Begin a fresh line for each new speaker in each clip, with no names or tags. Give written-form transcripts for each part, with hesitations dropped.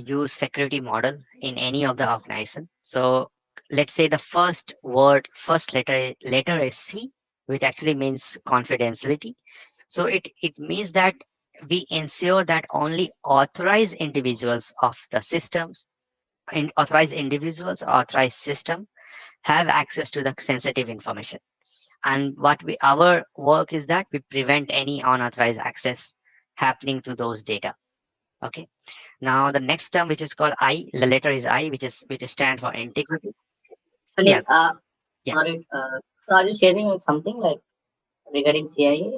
use security model in any of the organization. So let's say the first letter is C, which actually means confidentiality. So it means that we ensure that only authorized individuals of the systems, authorized individuals or authorized system have access to the sensitive information. And our work is that we prevent any unauthorized access happening to those data. Okay. Now the next term, which is called I, the letter is I, which stand for integrity. Yeah,
Like,
yeah,
sorry. So are you sharing something like regarding CIA?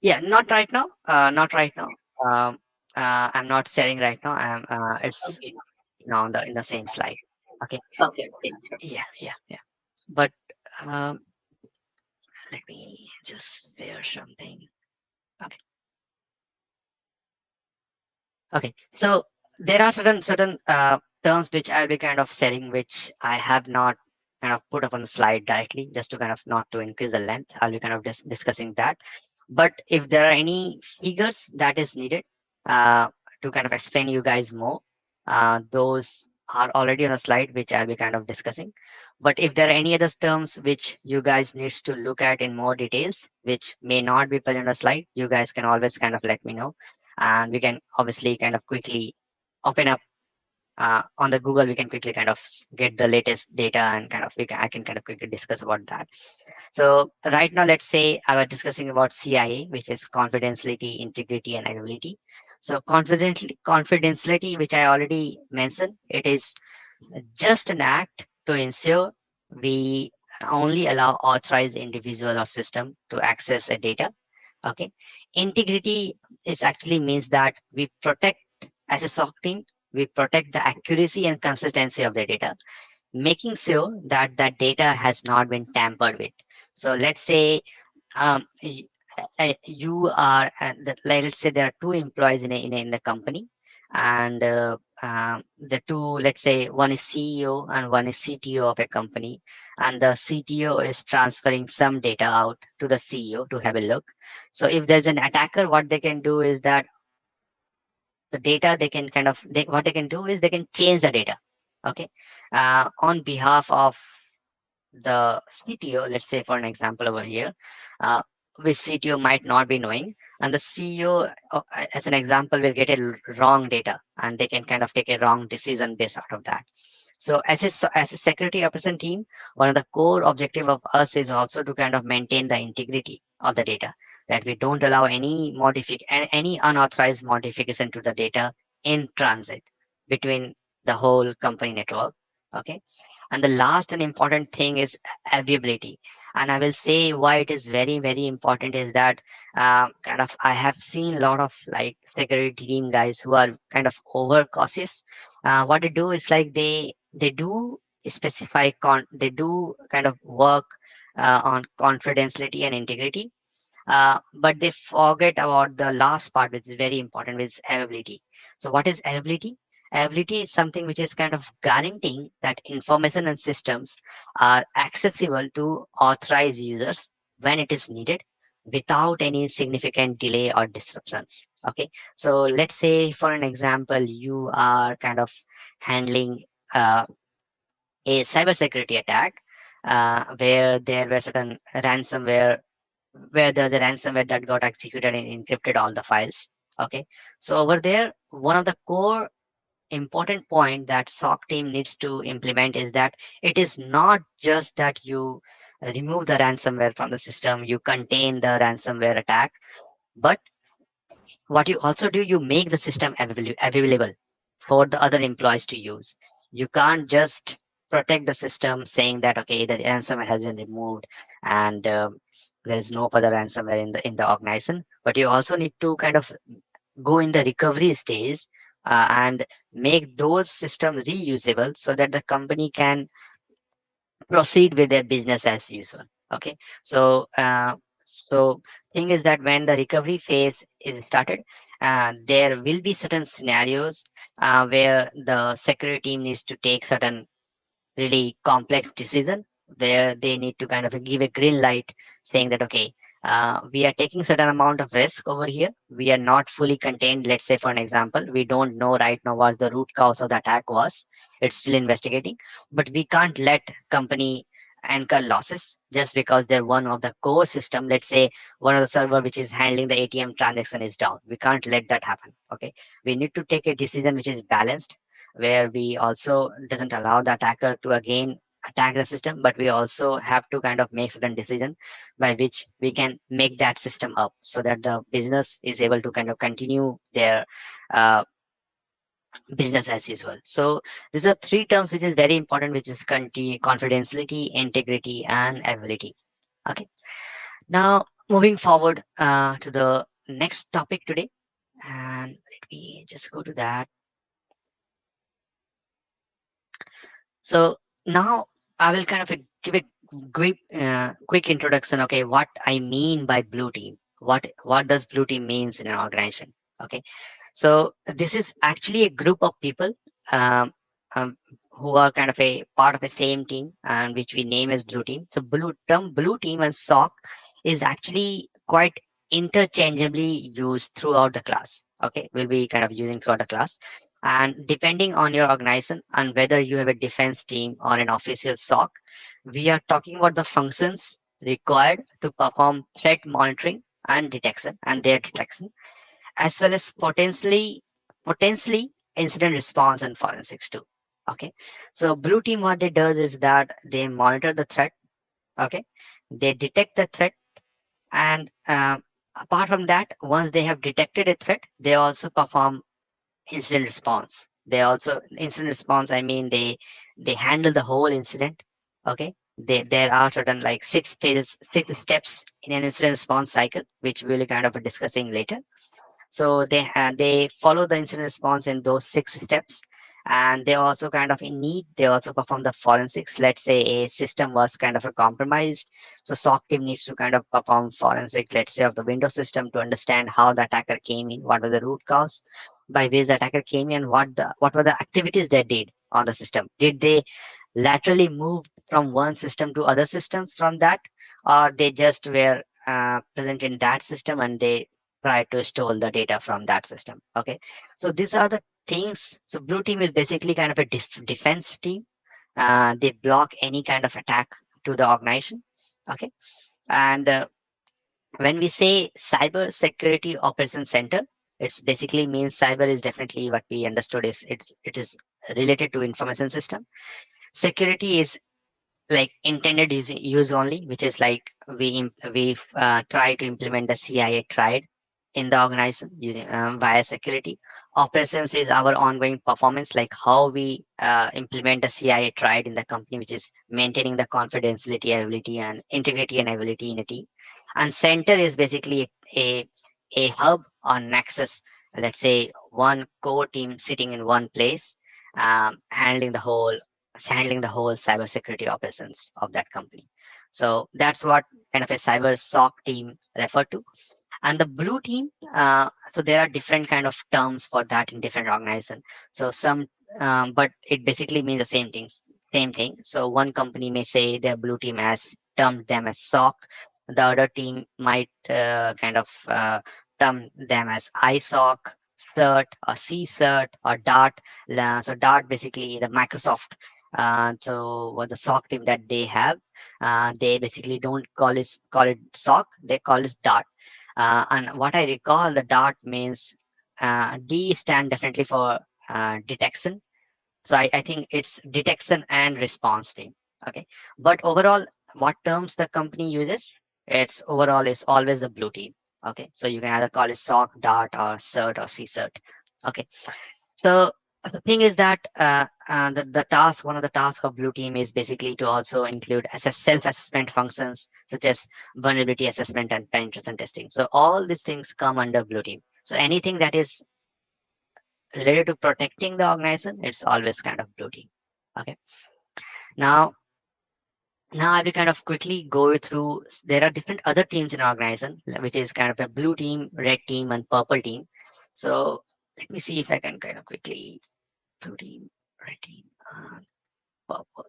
yeah. Not right now. Not right now. I'm not sharing right now. It's
Okay.
now in the same slide. Okay.
Okay.
Yeah, yeah, yeah. But um, let me just share something. Okay. Okay. So there are certain terms which I'll be kind of sharing, which I have not kind of put up on the slide directly, just to kind of not to increase the length. I'll be kind of discussing that. But if there are any figures that is needed uh, to kind of explain you guys more, those are already on a slide, which I'll be kind of discussing. But if there are any other terms which you guys needs to look at in more details, which may not be present on the slide, you guys can always kind of let me know, and we can obviously kind of quickly open up on the Google. We can quickly kind of get the latest data, and kind of I can kind of quickly discuss about that. So right now, let's say I was discussing about CIA, which is confidentiality, integrity, and availability. So confidentiality, which I already mentioned, it is just an act to ensure we only allow authorized individual or system to access a data. Okay. Integrity is actually means that we protect, as a SOC team, we protect the accuracy and consistency of the data, making sure that that data has not been tampered with. So let's say you are let's say there are two employees in the company, and the two, let's say one is CEO and one is CTO of a company, and the CTO is transferring some data out to the CEO to have a look. So if there's an attacker, what they can do is that the data they can kind of what they can do is they can change the data. Okay. On behalf of the CTO, let's say for an example over here, uh, which CTO might not be knowing, and the CEO, as an example, will get a wrong data, and they can kind of take a wrong decision based out of that. So as a security operations team, one of the core objective of us is also to kind of maintain the integrity of the data, that we don't allow any unauthorized modification to the data in transit between the whole company network. Okay. And the last and important thing is availability. And I will say why it is very, very important is that kind of I have seen a lot of like security team guys who are kind of overcautious. What they do is like they do specify they do kind of work on confidentiality and integrity, but they forget about the last part, which is very important, which is availability. So what is availability? Availability is something which is kind of guaranteeing that information and systems are accessible to authorized users when it is needed without any significant delay or disruptions. Okay. So let's say for an example, you are kind of handling a cybersecurity attack where there were certain ransomware, where there's a ransomware that got executed and encrypted all the files. Okay. So over there, one of the core important point that SOC team needs to implement is that it is not just that you remove the ransomware from the system, you contain the ransomware attack, but what you also do, you make the system available for the other employees to use. You can't just protect the system saying that okay, the ransomware has been removed, and there is no further ransomware in the organization, but you also need to kind of go in the recovery stage and make those systems reusable so that the company can proceed with their business as usual. Okay. So so thing is that when the recovery phase is started, there will be certain scenarios where the security team needs to take certain really complex decision, where they need to kind of give a green light saying that okay, we are taking certain amount of risk over here. We are not fully contained. Let's say, for an example, we don't know right now what the root cause of the attack was. It's still investigating, but we can't let company incur losses just because they're one of the core system. Let's say one of the server which is handling the ATM transaction is down. We can't let that happen. Okay, we need to take a decision which is balanced, where we also doesn't allow the attacker to again attack the system, but we also have to kind of make certain decision by which we can make that system up so that the business is able to kind of continue their uh, business as usual. So these are three terms which is very important, which is confidentiality, integrity, and ability. Okay. Now moving forward to the next topic today, and let me just go to that. So now I will kind of give a quick introduction. Okay, what I mean by blue team. What does blue team means in an organization? Okay, so this is actually a group of people um, um, who are kind of a part of a same team, and which we name as blue team. So blue team and SOC is actually quite interchangeably used throughout the class. Okay, we'll be kind of using throughout the class. And depending on your organization and whether you have a defense team or an official SOC, we are talking about the functions required to perform threat monitoring and detection and their detection, as well as potentially incident response and forensics too. Okay. So blue team, what they does is that they monitor the threat. Okay. They detect the threat, and apart from that, once they have detected a threat, they also perform incident response. They also incident response, I mean, they handle the whole incident. Okay, there are certain like 6 stages, 6 steps in an incident response cycle, which we'll be kind of discussing later. So they follow the incident response in those 6 steps, and they also kind of in need. They also perform the forensics. Let's say a system was kind of a compromised, so SOC team needs to kind of perform forensic. Let's say of the Windows system to understand how the attacker came in, what was the root cause by which the attacker came in, what were the activities they did on the system. Did they laterally move from one system to other systems from that, or they just were present in that system and they try to steal the data from that system. Okay, so these are the things. So blue team is basically kind of a defense team. They block any kind of attack to the organization. Okay, and when we say cyber security operations center, it's basically means cyber is definitely what we understood is it is related to information system. Security is like intended use only, which is like we try to implement the CIA tried in the organization using via security. Operations is our ongoing performance, like how we implement the CIA tried in the company, which is maintaining the confidentiality, ability, and integrity and ability in a team. And center is basically a hub or nexus. Let's say one core team sitting in one place, handling the whole cybersecurity operations of that company. So that's what kind of a cyber SOC team refer to. And the blue team, so there are different kind of terms for that in different organizations. So but it basically means the same thing. So one company may say their blue team has termed them as SOC. The other team might kind of term them as ISOC, CERT, or CCERT, or DART. So DART basically the Microsoft. So what the SOC team that they have, they basically don't call it SOC. They call it DART. And what I recall, the DART means D stand definitely for detection. So I think it's detection and response team. Okay. But overall, what terms the company uses, it's overall is always the blue team. Okay. So you can either call it SOC, DART, or CERT, or CCERT. Okay. So the thing is that one of the tasks of blue team is basically to also include self-assessment functions such as vulnerability assessment and penetration testing. So all these things come under blue team. So anything that is related to protecting the organization, it's always kind of blue team. Okay. Now, I will kind of quickly go through. There are different other teams in our organization, which is kind of a blue team, red team, and purple team. So let me see if I can kind of quickly blue team, red team, and purple.